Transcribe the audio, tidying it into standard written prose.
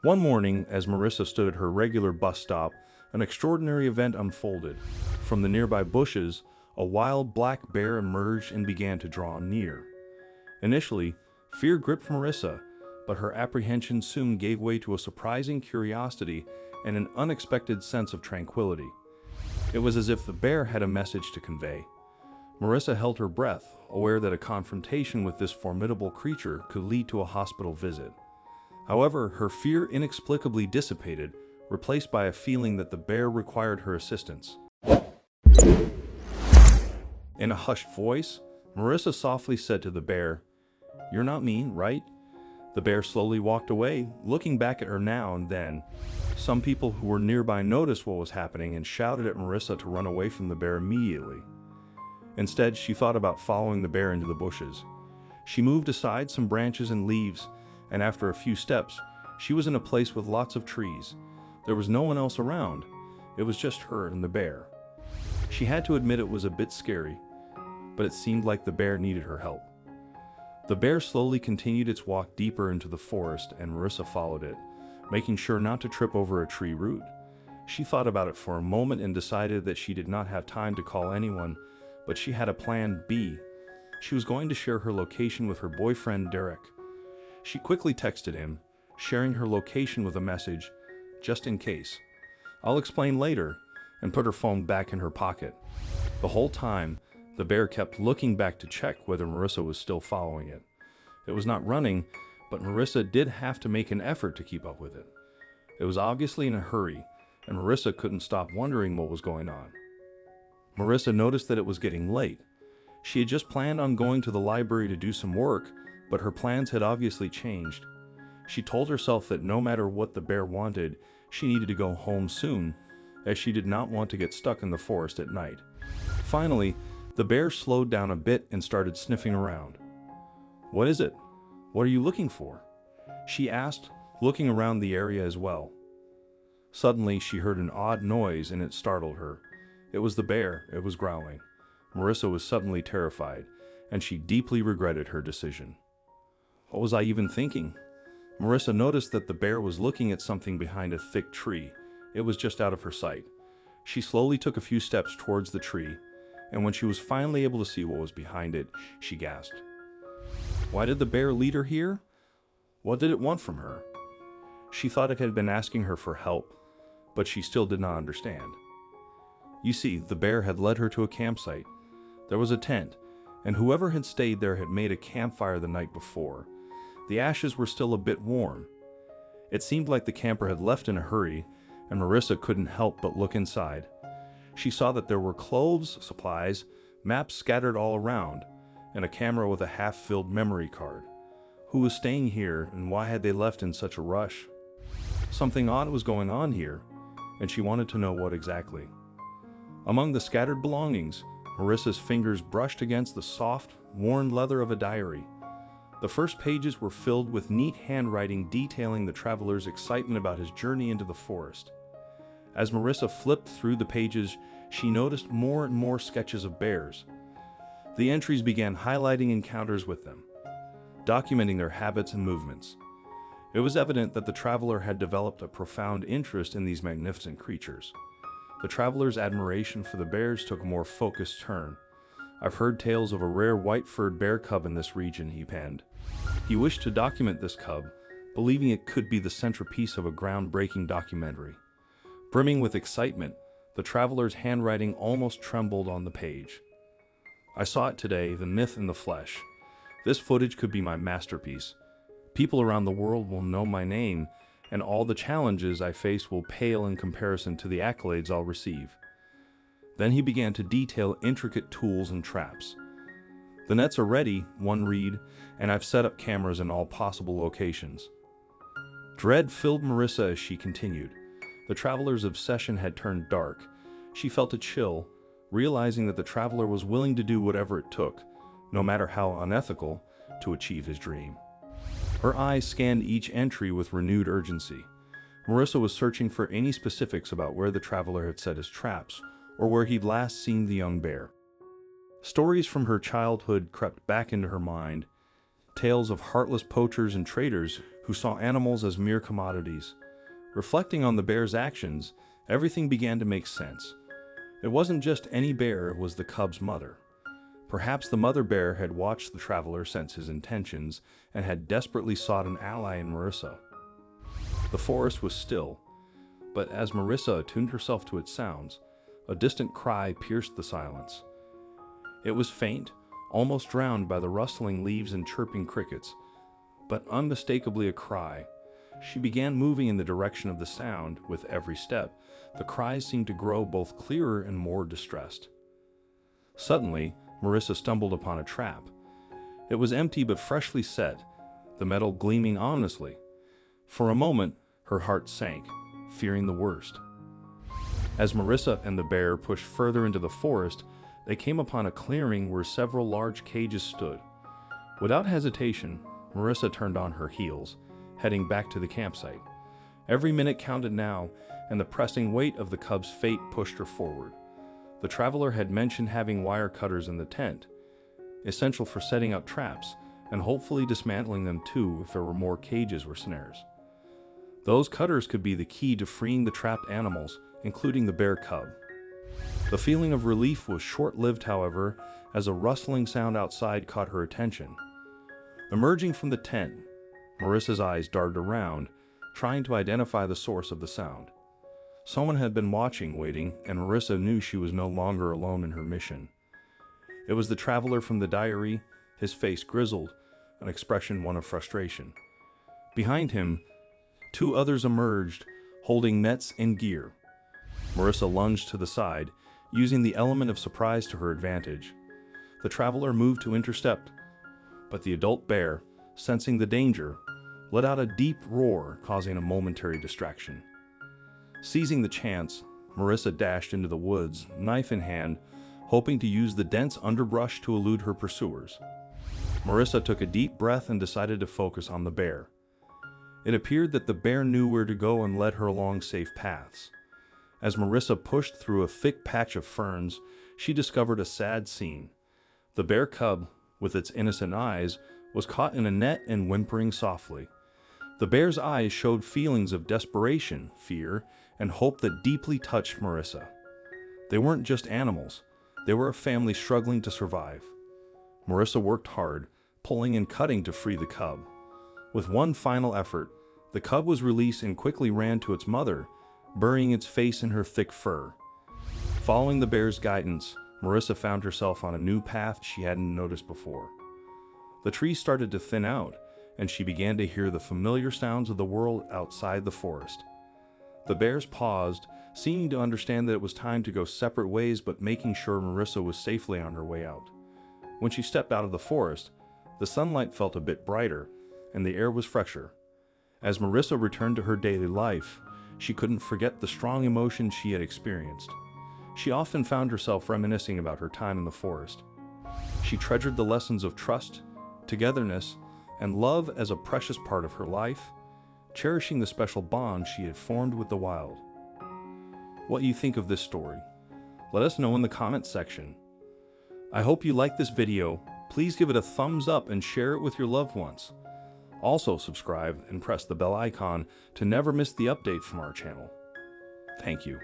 One morning, as Marissa stood at her regular bus stop, an extraordinary event unfolded. From the nearby bushes, a wild black bear emerged and began to draw near. Initially, fear gripped Marissa, but her apprehension soon gave way to a surprising curiosity and an unexpected sense of tranquility. It was as if the bear had a message to convey. Marissa held her breath, aware that a confrontation with this formidable creature could lead to a hospital visit. However, her fear inexplicably dissipated, replaced by a feeling that the bear required her assistance. In a hushed voice, Marissa softly said to the bear, "You're not mean, right?" The bear slowly walked away, looking back at her now and then. Some people who were nearby noticed what was happening and shouted at Marissa to run away from the bear immediately. Instead, she thought about following the bear into the bushes. She moved aside some branches and leaves, and after a few steps, she was in a place with lots of trees. There was no one else around. It was just her and the bear. She had to admit it was a bit scary, but it seemed like the bear needed her help. The bear slowly continued its walk deeper into the forest, and Marissa followed it, making sure not to trip over a tree root. She thought about it for a moment and decided that she did not have time to call anyone, but she had a plan B. She was going to share her location with her boyfriend, Derek. She quickly texted him, sharing her location with a message, "Just in case. I'll explain later," and put her phone back in her pocket. The whole time, the bear kept looking back to check whether Marissa was still following it. It was not running, but Marissa did have to make an effort to keep up with it. It was obviously in a hurry, and Marissa couldn't stop wondering what was going on. Marissa noticed that it was getting late. She had just planned on going to the library to do some work, but her plans had obviously changed. She told herself that no matter what the bear wanted, she needed to go home soon, as she did not want to get stuck in the forest at night. Finally, the bear slowed down a bit and started sniffing around. "What is it? What are you looking for?" she asked, looking around the area as well. Suddenly, she heard an odd noise and it startled her. It was the bear. It was growling. Marissa was suddenly terrified, and she deeply regretted her decision. What was I even thinking? Marissa noticed that the bear was looking at something behind a thick tree. It was just out of her sight. She slowly took a few steps towards the tree, and when she was finally able to see what was behind it, she gasped. Why did the bear lead her here? What did it want from her? She thought it had been asking her for help, but she still did not understand. You see, the bear had led her to a campsite. There was a tent, and whoever had stayed there had made a campfire the night before. The ashes were still a bit warm. It seemed like the camper had left in a hurry, and Marissa couldn't help but look inside. She saw that there were clothes, supplies, maps scattered all around, and a camera with a half-filled memory card. Who was staying here, and why had they left in such a rush? Something odd was going on here, and she wanted to know what exactly. Among the scattered belongings, Marissa's fingers brushed against the soft, worn leather of a diary. The first pages were filled with neat handwriting detailing the traveler's excitement about his journey into the forest. As Marissa flipped through the pages, she noticed more and more sketches of bears. The entries began highlighting encounters with them, documenting their habits and movements. It was evident that the traveler had developed a profound interest in these magnificent creatures. The traveler's admiration for the bears took a more focused turn. I've heard tales of a rare white-furred bear cub in this region, he penned. He wished to document this cub, believing it could be the centerpiece of a groundbreaking documentary. Brimming with excitement, the traveler's handwriting almost trembled on the page. I saw it today, the myth in the flesh. This footage could be my masterpiece. People around the world will know my name, and all the challenges I face will pale in comparison to the accolades I'll receive. Then he began to detail intricate tools and traps. The nets are ready, one read, and I've set up cameras in all possible locations. Dread filled Marissa as she continued. The traveler's obsession had turned dark. She felt a chill, realizing that the traveler was willing to do whatever it took, no matter how unethical, to achieve his dream. Her eyes scanned each entry with renewed urgency. Marissa was searching for any specifics about where the traveler had set his traps, or where he'd last seen the young bear. Stories from her childhood crept back into her mind, tales of heartless poachers and traders who saw animals as mere commodities. Reflecting on the bear's actions, everything began to make sense. It wasn't just any bear, it was the cub's mother. Perhaps the mother bear had watched the traveler sense his intentions and had desperately sought an ally in Marissa. The forest was still, but as Marissa attuned herself to its sounds, a distant cry pierced the silence. It was faint, almost drowned by the rustling leaves and chirping crickets, but unmistakably a cry. She began moving in the direction of the sound. With every step, the cries seemed to grow both clearer and more distressed. Suddenly, Marissa stumbled upon a trap. It was empty but freshly set, the metal gleaming ominously. For a moment, her heart sank, fearing the worst. As Marissa and the bear pushed further into the forest, they came upon a clearing where several large cages stood. Without hesitation, Marissa turned on her heels, heading back to the campsite. Every minute counted now, and the pressing weight of the cub's fate pushed her forward. The traveler had mentioned having wire cutters in the tent, essential for setting up traps, and hopefully dismantling them too if there were more cages or snares. Those cutters could be the key to freeing the trapped animals, including the bear cub. The feeling of relief was short-lived, however, as a rustling sound outside caught her attention. Emerging from the tent, Marissa's eyes darted around, trying to identify the source of the sound. Someone had been watching, waiting, and Marissa knew she was no longer alone in her mission. It was the traveler from the diary, his face grizzled, an expression one of frustration. Behind him, two others emerged, holding nets and gear. Marissa lunged to the side, using the element of surprise to her advantage. The traveler moved to intercept, but the adult bear, sensing the danger, let out a deep roar, causing a momentary distraction. Seizing the chance, Marissa dashed into the woods, knife in hand, hoping to use the dense underbrush to elude her pursuers. Marissa took a deep breath and decided to focus on the bear. It appeared that the bear knew where to go and led her along safe paths. As Marissa pushed through a thick patch of ferns, she discovered a sad scene. The bear cub, with its innocent eyes, was caught in a net and whimpering softly. The bear's eyes showed feelings of desperation, fear, and hope that deeply touched Marissa. They weren't just animals, they were a family struggling to survive. Marissa worked hard, pulling and cutting to free the cub. With one final effort, the cub was released and quickly ran to its mother, burying its face in her thick fur. Following the bear's guidance, Marissa found herself on a new path she hadn't noticed before. The trees started to thin out, and she began to hear the familiar sounds of the world outside the forest. The bears paused, seeming to understand that it was time to go separate ways, but making sure Marissa was safely on her way out. When she stepped out of the forest, the sunlight felt a bit brighter, and the air was fresher. As Marissa returned to her daily life, she couldn't forget the strong emotions she had experienced. She often found herself reminiscing about her time in the forest. She treasured the lessons of trust, togetherness, and love as a precious part of her life, cherishing the special bond she had formed with the wild. What you think of this story? Let us know in the comments section. I hope you liked this video. Please give it a thumbs up and share it with your loved ones. Also subscribe and press the bell icon to never miss the update from our channel. Thank you.